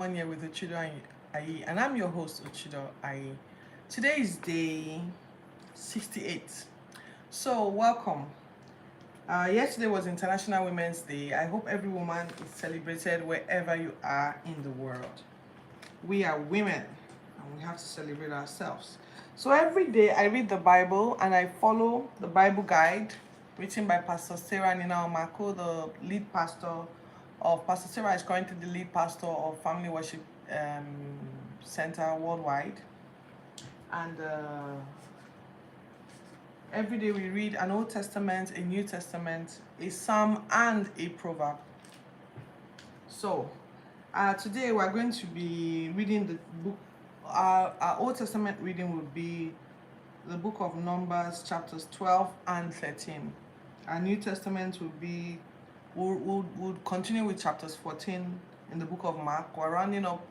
1 year with Uchido Ayi, and I'm your host Uchido Ayi. Today is day 68. So, welcome. Yesterday was International Women's Day. I hope every woman is celebrated wherever you are in the world. We are women and we have to celebrate ourselves. So, every day I read the Bible and I follow the Bible guide written by Pastor Sarah Nina Omako, the lead pastor of Pastor Sarah is currently the lead pastor of Family Worship um, Center worldwide. And every day we read an Old Testament, a New Testament, a Psalm, and a Proverb. So, today we're going to be reading the book. Our Old Testament reading will be the book of Numbers, chapters 12 and 13. Our New Testament will be, we'll continue with chapters 14 in the book of Mark. We're rounding up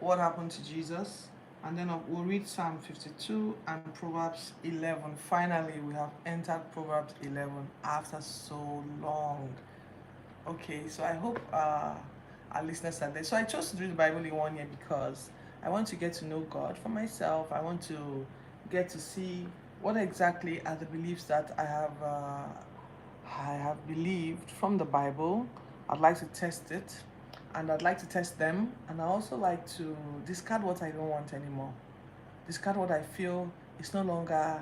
what happened to Jesus. And then we'll read Psalm 52 and Proverbs 11. Finally, we have entered Proverbs 11 after so long. Okay, so I hope our listeners are there. So I chose to read the Bible in 1 year because I want to get to know God for myself. I want to get to see what exactly are the beliefs that I have believed from the Bible. I'd like to test it, and I'd like to test them, and I also like to discard what I don't want anymore. Discard what I feel is no longer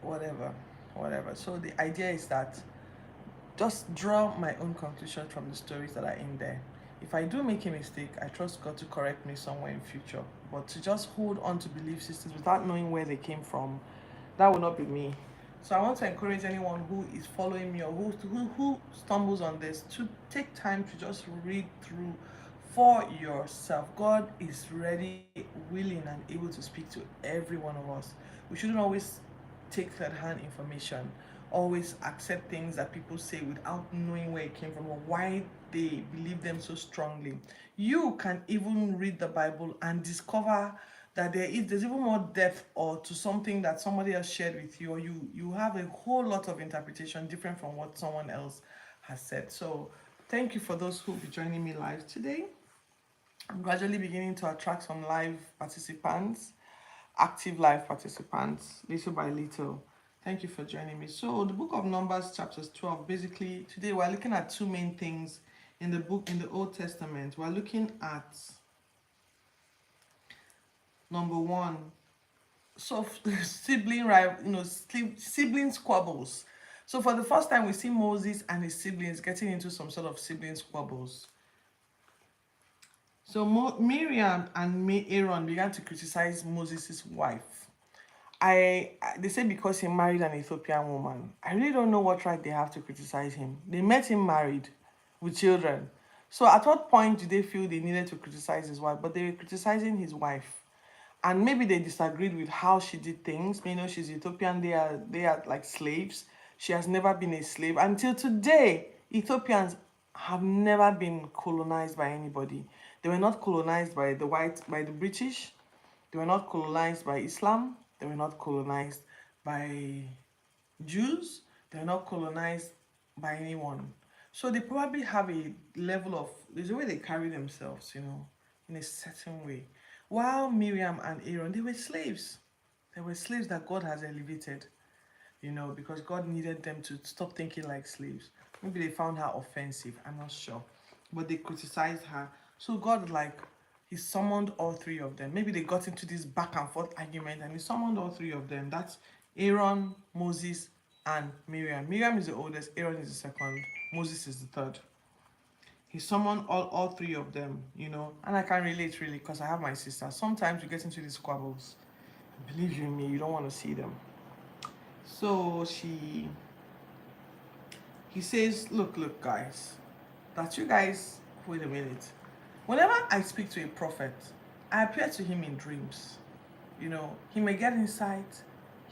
whatever. So the idea is that just draw my own conclusions from the stories that are in there. If I do make a mistake, I trust God to correct me somewhere in future. But to just hold on to belief systems without knowing where they came from, that will not be me. So I want to encourage anyone who is following me or who stumbles on this to take time to just read through for yourself. God is ready, willing, and able to speak to every one of us. We shouldn't always take third-hand information, always accept things that people say without knowing where it came from or why they believe them so strongly. You can even read the Bible and discover that there's even more depth or to something that somebody else shared with you, or you have a whole lot of interpretation different from what someone else has said. So thank you for those who will be joining me live today. I'm gradually beginning to attract some live participants, active live participants, little by little. Thank you for joining me. So the book of Numbers, chapters 12, basically today we're looking at two main things in the Old Testament. We're looking at number one, so sibling squabbles. So for the first time we see Moses and his siblings getting into some sort of sibling squabbles. So Miriam and Aaron began to criticize Moses' wife. They say because he married an Ethiopian woman. I really don't know what right they have to criticize him. They met him married with children. So at what point did they feel they needed to criticize his wife? But they were criticizing his wife. And maybe they disagreed with how she did things. You know, she's Ethiopian, they are like slaves. She has never been a slave. Until today, Ethiopians have never been colonized by anybody. They were not colonized by the British. They were not colonized by Islam. They were not colonized by Jews. They were not colonized by anyone. So they probably have a level of, there's a way they carry themselves, in a certain way. While Miriam and Aaron, they were slaves. They were slaves that God has elevated, because God needed them to stop thinking like slaves. Maybe they found her offensive, I'm not sure. But they criticized her. So God, he summoned all three of them. Maybe they got into this back and forth argument and he summoned all three of them. That's Aaron, Moses, and Miriam. Miriam is the oldest, Aaron is the second, Moses is the third. He summoned all three of them, and I can relate really because I have my sister. Sometimes we get into these squabbles. Believe you me, you don't want to see them. So he says, look guys, that you guys, wait a minute. Whenever I speak to a prophet, I appear to him in dreams. He may get insight,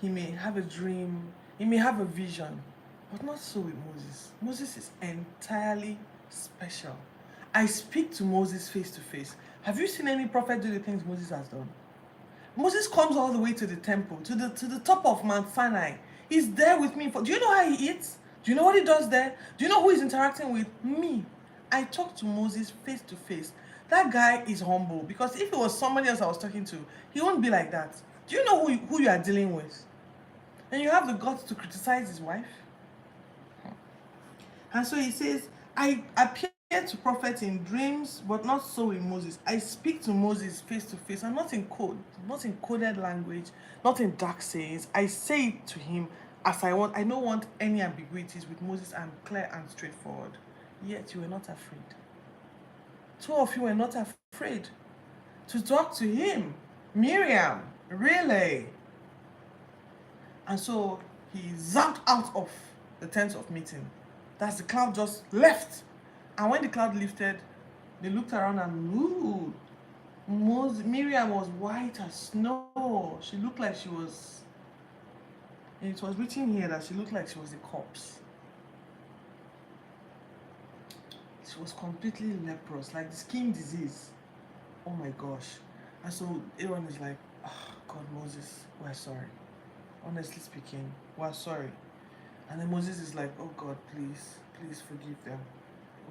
he may have a dream, he may have a vision, but not so with Moses. Moses is entirely special. I speak to Moses face to face. Have you seen any prophet do the things Moses has done? Moses comes all the way to the temple, to the top of Mount Sinai. He's there with me. Do you know how he eats? Do you know what he does there? Do you know who he's interacting with? Me. I talked to Moses face to face. That guy is humble, because if it was somebody else I was talking to, he won't be like that. Do you know who you are dealing with? And you have the guts to criticize his wife? And so he says, I appear to prophet in dreams, but not so in Moses. I speak to Moses face to face, and not in code, not in coded language, not in dark sayings. I say it to him as I want. I don't want any ambiguities with Moses. I'm clear and straightforward. Yet you were not afraid. Two of you were not afraid to talk to him. Miriam, really? And so he zapped out of the tent of meeting. That's the cloud just left. And when the cloud lifted, they looked around and ooh, Miriam was white as snow. She looked like she was, and it was written here that she looked like she was a corpse. She was completely leprous, like the skin disease. Oh my gosh. And so Aaron is like, oh, God, Moses, we're sorry. Honestly speaking, we're sorry. And then Moses is like, oh God, please forgive them.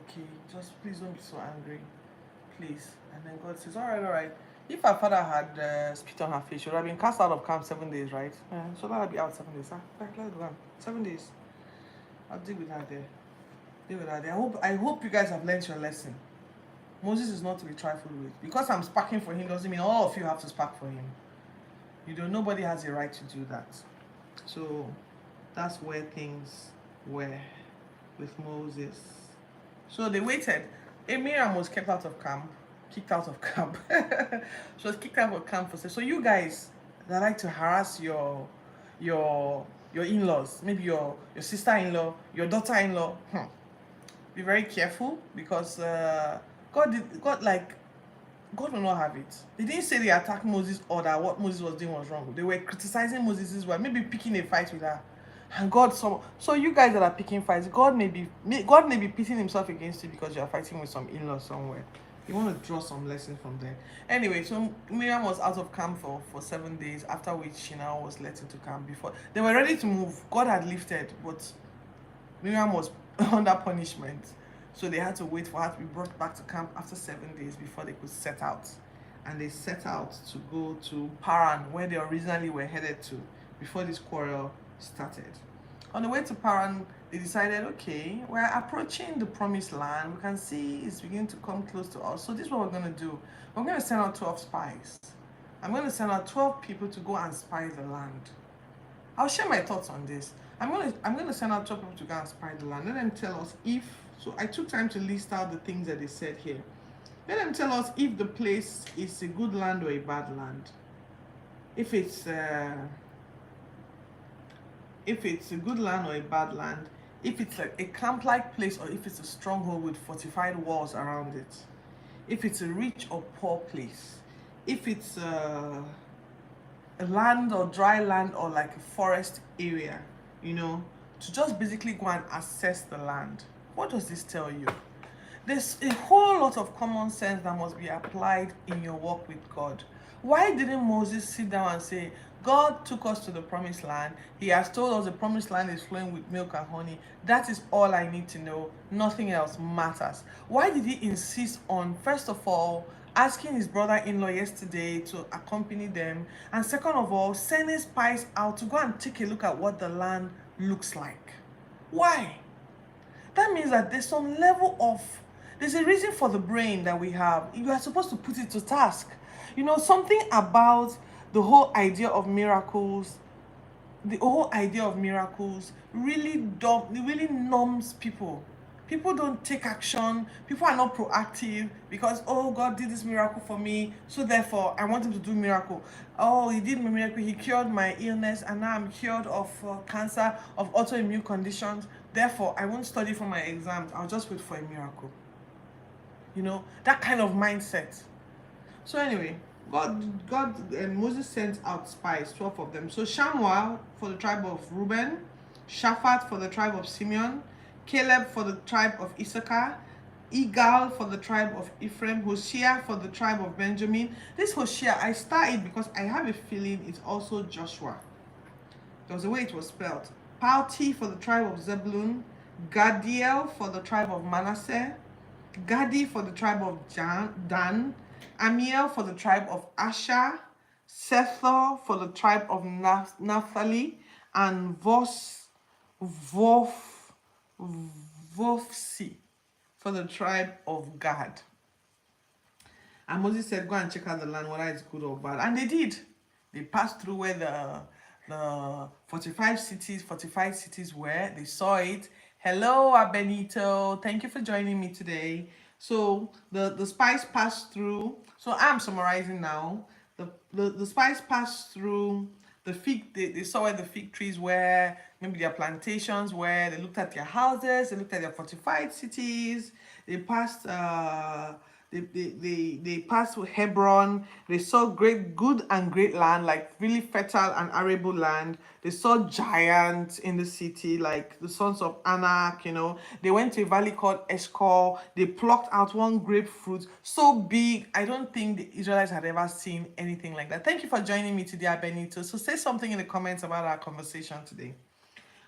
Okay, just please don't be so angry. Please. And then God says, all right. If her father had spit on her face, she would have been cast out of camp 7 days, right? Yeah, so that'll be out 7 days. Let's go. 7 days. I'll deal with her there. I hope you guys have learned your lesson. Moses is not to be trifled with. Because I'm sparking for him doesn't mean all of you have to spark for him. Nobody has a right to do that. So that's where things were with Moses. So they waited. Miriam was kicked out of camp. She was kicked out of camp for. So you guys that like to harass your in-laws, maybe your sister-in-law, your daughter-in-law, be very careful, because God will not have it. They didn't say they attacked Moses or that what Moses was doing was wrong. They were criticizing Moses' wife, maybe picking a fight with her. And God saw. So you guys that are picking fights, God may be pitting himself against you because you are fighting with some in-laws somewhere. You want to draw some lesson from there. Anyway, so Miriam was out of camp for 7 days, after which she now was let into camp. Before they were ready to move, God had lifted, but Miriam was under punishment. So they had to wait for her to be brought back to camp after 7 days before they could set out. And they set out to go to Paran, where they originally were headed to, before this quarrel started. On the way to Paran, they decided, okay, we're approaching the promised land. We can see it's beginning to come close to us. So this is what we're going to do. We're going to send out 12 spies. I'm going to send out 12 people to go and spy the land. I'll share my thoughts on this. I'm going to send out 12 people to go and spy the land. Let them tell us if. So I took time to list out the things that they said here. Let them tell us if the place is a good land or a bad land. If it's a good land or a bad land. If it's like a camp-like place, or if it's a stronghold with fortified walls around it. If it's a rich or poor place. If it's a land or dry land, or like a forest area, to just basically go and assess the land. What does this tell you? There's a whole lot of common sense that must be applied in your walk with God. Why didn't Moses sit down and say, God took us to the promised land. He has told us the promised land is flowing with milk and honey. That is all I need to know. Nothing else matters. Why did he insist on, first of all, asking his brother-in-law yesterday to accompany them, and second of all, sending spies out to go and take a look at what the land looks like? Why? That means that there's some level of, there's a reason for the brain that we have. You are supposed to put it to task. Something about the whole idea of miracles, really numbs people. People don't take action. People are not proactive because, oh, God did this miracle for me, so therefore I want him to do miracle. Oh, he did my miracle. He cured my illness, and now I'm cured of cancer, of autoimmune conditions. Therefore, I won't study for my exams. I'll just wait for a miracle. That kind of mindset. So anyway, God and Moses sent out spies, 12 of them. So Shamuel for the tribe of Reuben, Shaphat for the tribe of Simeon, Caleb for the tribe of Issachar, Igal for the tribe of Ephraim, Hoshea for the tribe of Benjamin. This Hoshea, I star it because I have a feeling it's also Joshua. That was the way it was spelled. Palti for the tribe of Zebulun, Gadiel for the tribe of Manasseh, Gadi for the tribe of Dan, Amiel for the tribe of Asher, Sethor for the tribe of Naphtali, and Vofsi for the tribe of Gad. And Moses said, go and check out the land, whether it's good or bad. And they did. They passed through where the fortified cities were. They saw it. Hello, Abenito. Thank you for joining me today. So the spies passed through. So I'm summarizing now. The spies passed through the they saw where the fig trees were, maybe their plantations were. They looked at their houses, they looked at their fortified cities. They passed they passed through Hebron. They saw good and great land, like really fertile and arable land. They saw giants in the city, like the sons of Anak. They went to a valley called Eshcol. They plucked out one grapefruit so big. I don't think the Israelites had ever seen anything like that. Thank you for joining me today, Benito. So say something in the comments about our conversation today.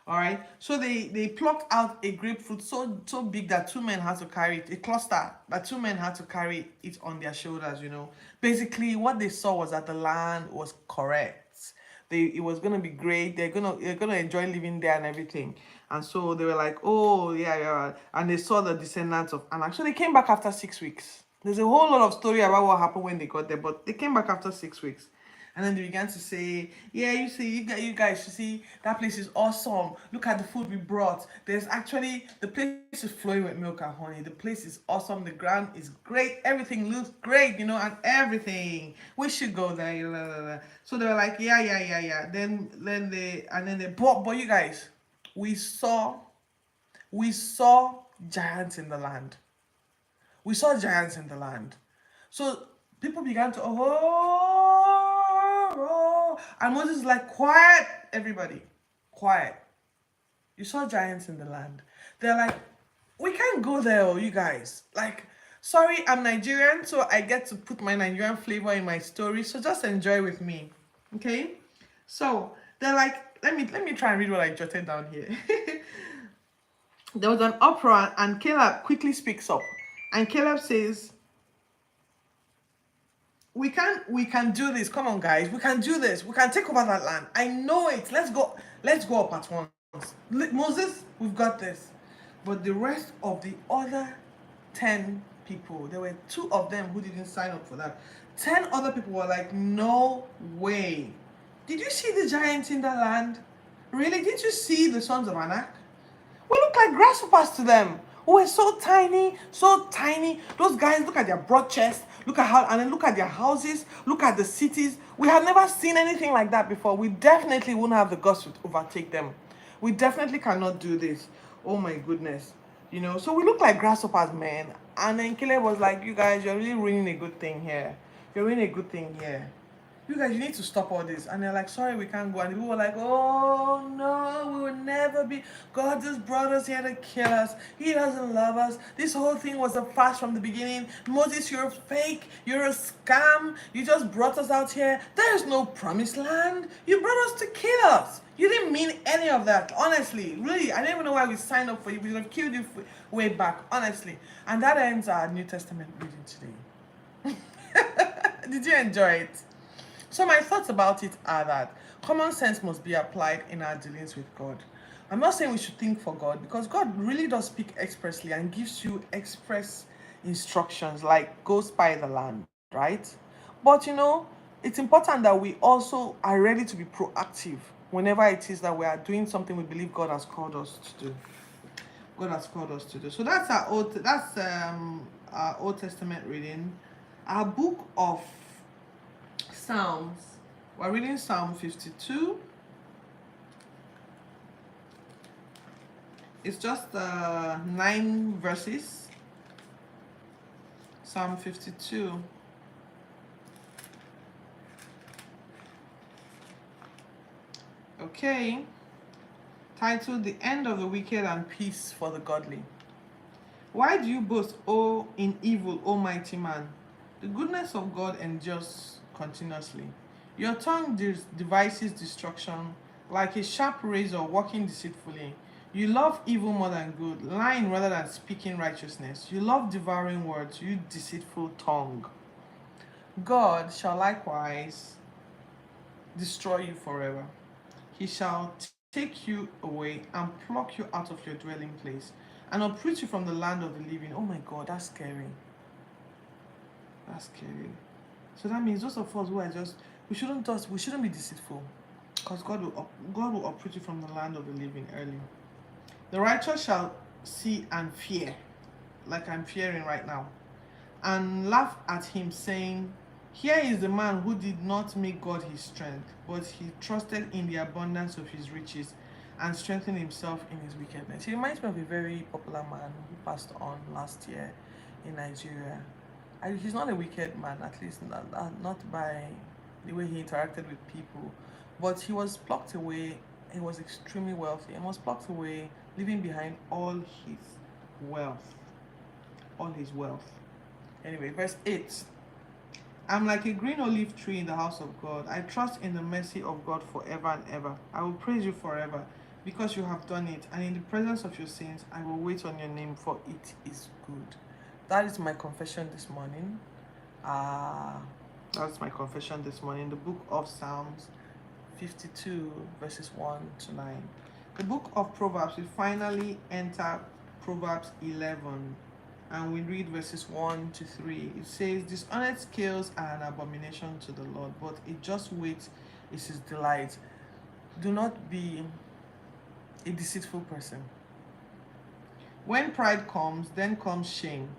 All right, so they plucked out a grapefruit so big that two men had to carry it, a cluster that two men had to carry it on their shoulders. Basically what they saw was that the land was correct. It was gonna be great. They're gonna enjoy living there and everything. And so they were like, oh yeah, yeah. And they saw the descendants of Anak. So they came back after 6 weeks. There's a whole lot of story about what happened when they got there, but they came back after 6 weeks. And then they began to say, yeah, you guys, you see, that place is awesome. Look at the food we brought. There's actually, the place is flowing with milk and honey. The place is awesome. The ground is great. Everything looks great, and everything. We should go there. Blah, blah, blah. So they were like, yeah. But you guys, we saw giants in the land. We saw giants in the land. So people began to, and Moses is like, quiet, everybody, quiet. You saw giants in the land. They're like, we can't go there, you guys. Like, sorry, I'm Nigerian, so I get to put my Nigerian flavor in my story. So just enjoy with me, okay? So they're like, let me try and read what I jotted down here. There was an uproar, and Caleb quickly speaks up, and Caleb says, we can do this. Come on, guys, we can do this. We can take over that land. I know it. Let's go up at once. Moses, we've got this. But the rest of the other 10 people, there were 2 of them who didn't sign up for that. 10 other people were like, no way. Did you see the giants in the land? Really? Did you see the sons of Anak? We look like grasshoppers to them. We're so tiny, so tiny. Those guys, look at their broad chest, look at their houses, look at the cities. We have never seen anything like that before. We definitely wouldn't have the guts to overtake them. We definitely cannot do this. Oh my goodness. So we look like grasshoppers, man. And then Caleb was like, you guys, you're really ruining a good thing here. You're ruining a good thing here. You guys, you need to stop all this. And they're like, sorry, we can't go. And people were like, oh no, we will never be. God just brought us here to kill us. He doesn't love us. This whole thing was a farce from the beginning. Moses, you're fake. You're a scam. You just brought us out here. There's no promised land. You brought us to kill us. You didn't mean any of that, honestly. Really, I don't even know why we signed up for you. We would have killed you way back, honestly. And that ends our New Testament reading today. Did you enjoy it? So my thoughts about it are that common sense must be applied in our dealings with God. I'm not saying we should think for God, because God really does speak expressly and gives you express instructions, like go spy the land, right? But it's important that we also are ready to be proactive whenever it is that we are doing something we believe God has called us to do. God has called us to do. So that's our Old Testament reading. Our book of Psalms, we're reading Psalm 52. It's just 9 verses. Psalm 52. Okay. Titled The End of the Wicked and Peace for the Godly. Why do you boast, in evil, O mighty man? The goodness of God endures continuously. Your tongue devises destruction like a sharp razor working deceitfully. You love evil more than good, lying rather than speaking righteousness. You love devouring words, you deceitful tongue. God shall likewise destroy you forever. He shall take you away and pluck you out of your dwelling place and uproot you from the land of the living. Oh my God, that's scary. That's scary. So that means those of us who are just, we shouldn't be deceitful, because God will uproot you from the land of the living early. The righteous shall see and fear, like I'm fearing right now, and laugh at him, saying, here is the man who did not make God his strength, but he trusted in the abundance of his riches and strengthened himself in his wickedness. He reminds me of a very popular man who passed on last year in Nigeria. He's not a wicked man, at least not by the way he interacted with people, but he was plucked away. He was extremely wealthy and was plucked away, leaving behind all his wealth. All his wealth. Anyway, verse 8. I'm like a green olive tree in the house of God. I trust in the mercy of God forever and ever. I will praise you forever because you have done it, and in the presence of your saints, I will wait on your name, for it is good. That is my confession this morning. That's my confession this morning. The book of Psalms 52, verses 1 to 9. The book of Proverbs, we finally enter Proverbs 11. And we read verses 1 to 3. It says, dishonest scales are an abomination to the Lord, but a just weight is his delight. Do not be a deceitful person. When pride comes, then comes shame,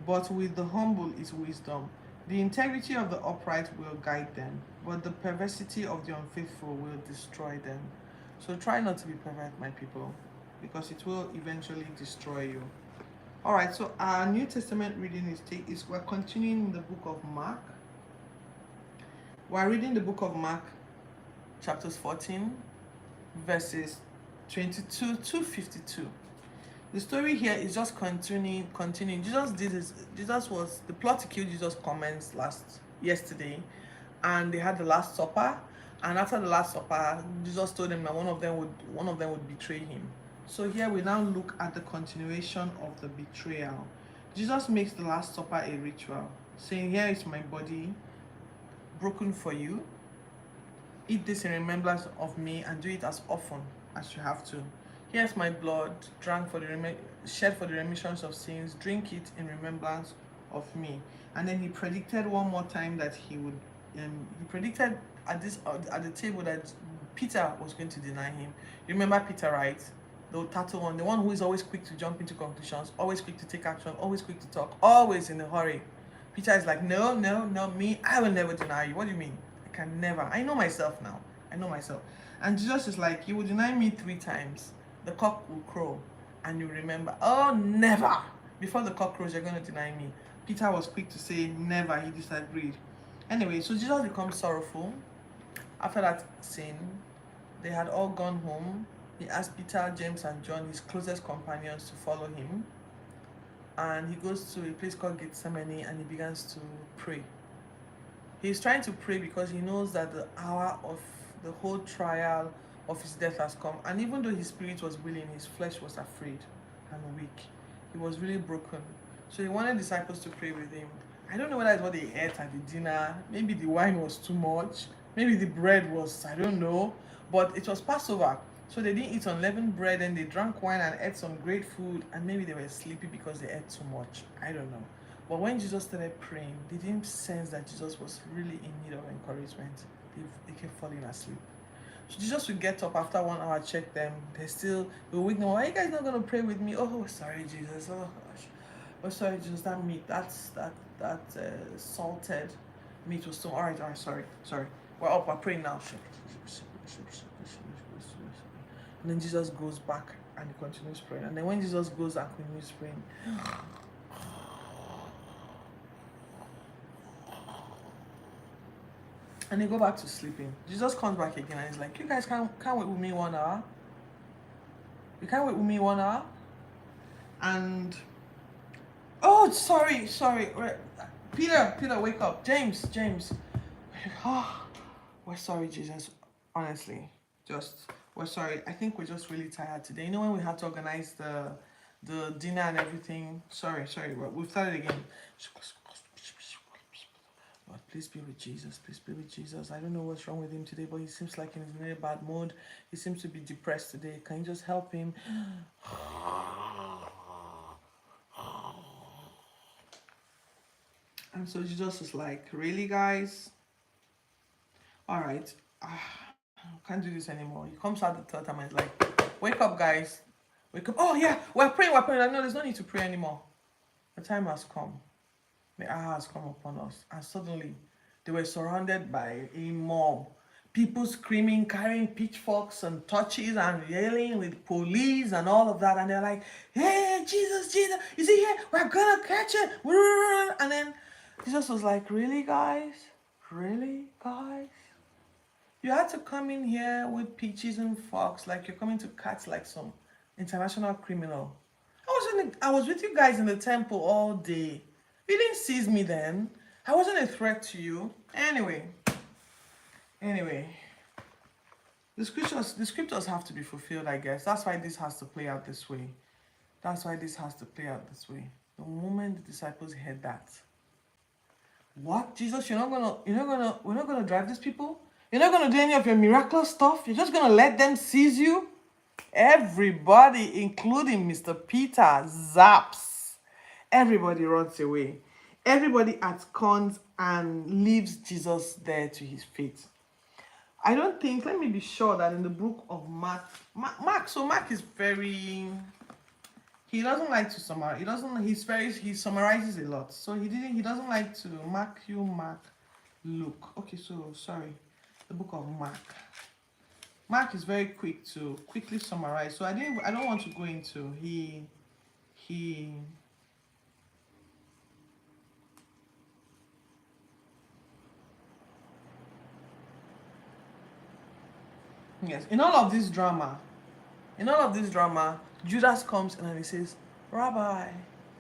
but with the humble is wisdom. The integrity of the upright will guide them, but the perversity of the unfaithful will destroy them. So try not to be perverse, my people, because it will eventually destroy you. All right, so our New Testament reading is we're continuing the book of Mark. We're reading the book of Mark, chapters 14, verses 22 to 52. The story here is just continuing. The plot to kill Jesus commenced yesterday, and they had the Last Supper. And after the Last Supper, Jesus told them that one of them would betray him. So here we now look at the continuation of the betrayal. Jesus makes the Last Supper a ritual, saying, here is my body broken for you. Eat this in remembrance of me, and do it as often as you have to. Here's my blood, shed for the remissions of sins. Drink it in remembrance of me. And then he predicted one more time that he predicted at the table that Peter was going to deny him. You remember Peter, right? The tattoo one, the one who is always quick to jump into conclusions, always quick to take action, always quick to talk, always in a hurry. Peter is like, no, me, I will never deny you. What do you mean? I can never. I know myself now. And Jesus is like, you will deny me 3 times. The cock will crow, and you remember, oh, never. Before the cock crows, you're going to deny me. Peter was quick to say never. He disagreed. Anyway, so Jesus becomes sorrowful. After that sin, they had all gone home. He asked Peter, James, and John, his closest companions, to follow him. And he goes to a place called Gethsemane, and he begins to pray. He's trying to pray because he knows that the hour of the whole trial of his death has come. And even though his spirit was willing, his flesh was afraid and weak. He was really broken. So he wanted disciples to pray with him. I don't know whether it's what they ate at the dinner. Maybe the wine was too much. Maybe the bread was, I don't know. But it was Passover. So they didn't eat unleavened bread, and they drank wine and ate some great food, and maybe they were sleepy because they ate too much. I don't know. But when Jesus started praying, they didn't sense that Jesus was really in need of encouragement. They kept falling asleep. So Jesus would get up after 1 hour, check them. They will wake them. Why are you guys not going to pray with me? Oh, sorry, Jesus. Oh, gosh. Oh, sorry, Jesus. That meat, that salted meat was too. All right, sorry. We're up. We're praying now. And then Jesus goes back and he continues praying. And then when Jesus goes and continues praying, and they go back to sleeping. Jesus comes back again and he's like, you guys can't wait with me 1 hour? You can't wait with me 1 hour? And, oh, sorry. Peter, wake up. James. Oh, we're sorry, Jesus. Honestly, just We're sorry. I think we're just really tired today. You know when we had to organize the dinner and everything. Sorry. We've started again. Lord, please be with Jesus. Please be with Jesus. I don't know what's wrong with him today, but he seems like he's in a very bad mood. He seems to be depressed today. Can you just help him? And so Jesus is like, really, guys? All right. Can't do this anymore. He comes out the third time and is like, wake up, guys. Wake up. Oh, yeah, we're praying. Like, no, there's no need to pray anymore. The time has come. The hour has come upon us. And suddenly, they were surrounded by a mob. People screaming, carrying pitchforks and torches and yelling with police and all of that. And they're like, hey, Jesus, is he here? We're going to catch it. And then Jesus was like, really, guys? Really, guys? You had to come in here with peaches and forks like you're coming to catch like some international criminal. I was with you guys in the temple all day. You didn't seize me then. I wasn't a threat to you. Anyway, the scriptures have to be fulfilled, I guess. That's why this has to play out this way. The moment the disciples heard that, what, Jesus? We're not gonna drive these people? You're not gonna do any of your miraculous stuff? You're just gonna let them seize you? Everybody, including Mr. Peter, zaps. Everybody runs away. Everybody absconds and leaves Jesus there to his fate. I don't think, let me be sure that in the book of Mark is very, he doesn't like to summarize. He summarizes a lot. So he doesn't like to Mark, Luke. Okay, so sorry. The book of Mark. Mark is very quick to quickly summarize. So I don't want to go into he yes, in all of this drama, Judas comes and he says, Rabbi,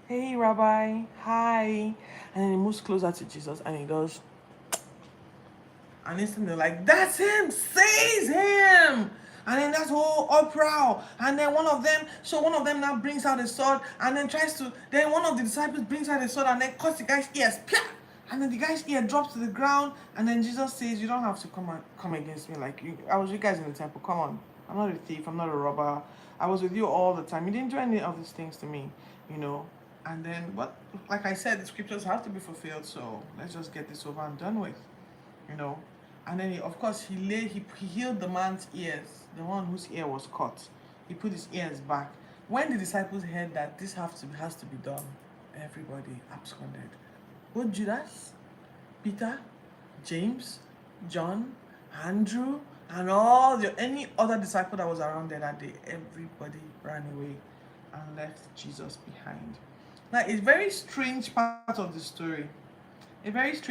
hey Rabbi, hi. And then he moves closer to Jesus and he goes, and instantly they're like, that's him, seize him. And then that's whole uproar. And then one of them now brings out a sword and then then one of the disciples brings out a sword and then cuts the guy's ears. And then the guy's ear drops to the ground. And then Jesus says, you don't have to come against me. Like, I was with you guys in the temple. Come on. I'm not a thief. I'm not a robber. I was with you all the time. You didn't do any of these things to me, And then, like I said, the scriptures have to be fulfilled. So let's just get this over and done with, And then, he healed the man's ears, the one whose ear was cut. He put his ears back. When the disciples heard that this has to be done, everybody absconded. Both Judas, Peter, James, John, Andrew, and any other disciple that was around there that day, everybody ran away and left Jesus behind. Now, a very strange part of the story. I'm just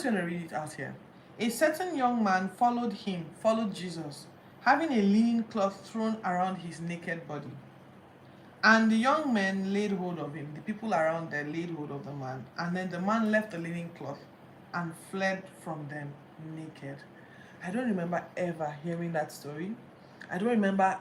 going to read it out here. A certain young man followed Jesus, having a linen cloth thrown around his naked body. And the young men laid hold of him. The people around there laid hold of the man. And then the man left the linen cloth and fled from them naked. I don't remember ever hearing that story. I don't remember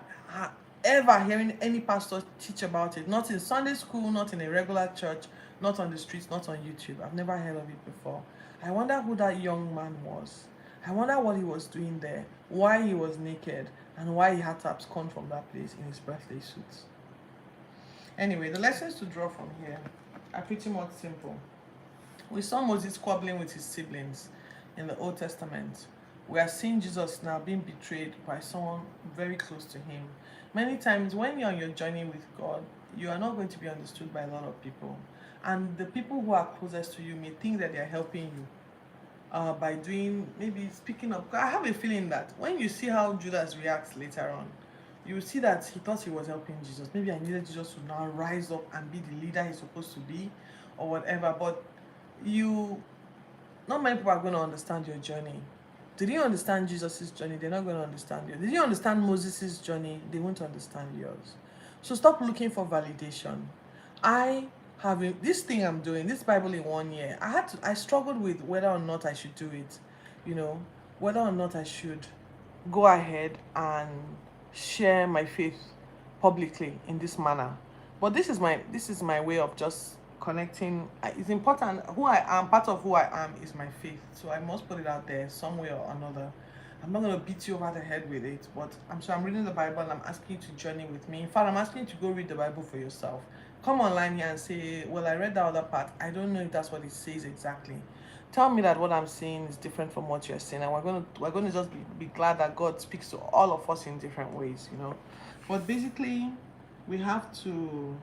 ever hearing any pastor teach about it. Not in Sunday school, not in a regular church, not on the streets, not on YouTube. I've never heard of it before. I wonder who that young man was. I wonder what he was doing there, why he was naked, and why he had to abscond from that place in his birthday suit. Anyway, the lessons to draw from here are pretty much simple. We saw Moses squabbling with his siblings in the Old Testament. We are seeing Jesus now being betrayed by someone very close to him. Many times when you're on your journey with God, you are not going to be understood by a lot of people. And the people who are closest to you may think that they are helping you by maybe speaking up. I have a feeling that when you see how Judas reacts later on, you will see that he thought he was helping Jesus. Maybe I needed Jesus to now rise up and be the leader he's supposed to be or whatever. But not many people are going to understand your journey. Did you understand Jesus' journey? They're not going to understand you. Did you understand Moses' journey? They won't understand yours. So stop looking for validation. This thing I'm doing, this Bible in 1 year, I struggled with whether or not I should do it. Whether or not I should go ahead and share my faith publicly in this manner. But this is my way of just connecting. It's important. Who I am, part of who I am, is my faith. So I must put it out there some way or another. I'm not gonna beat you over the head with it, but I'm reading the Bible and I'm asking you to journey with me. In fact, I'm asking you to go read the Bible for yourself. Come online here and say, well, I read that other part. I don't know if that's what it says exactly. Tell me that what I'm saying is different from what you're saying, and we're gonna just be glad that God speaks to all of us in different ways, you know. But basically, we have to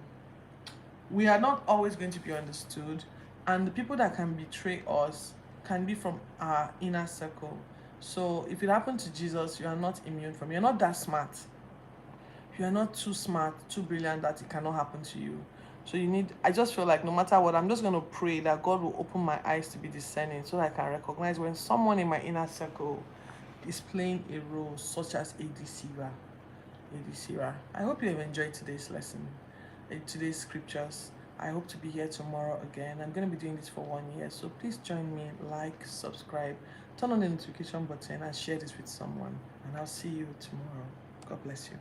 we are not always going to be understood, and the people that can betray us can be from our inner circle. So if it happened to Jesus, you are not immune from it. You're not that smart. You are not too smart, too brilliant that it cannot happen to you. So I just feel like no matter what, I'm just going to pray that God will open my eyes to be discerning so that I can recognize when someone in my inner circle is playing a role such as a deceiver. A deceiver. I hope you have enjoyed today's lesson, today's scriptures. I hope to be here tomorrow again. I'm going to be doing this for 1 year. So please join me, like, subscribe, turn on the notification button, and share this with someone. And I'll see you tomorrow. God bless you.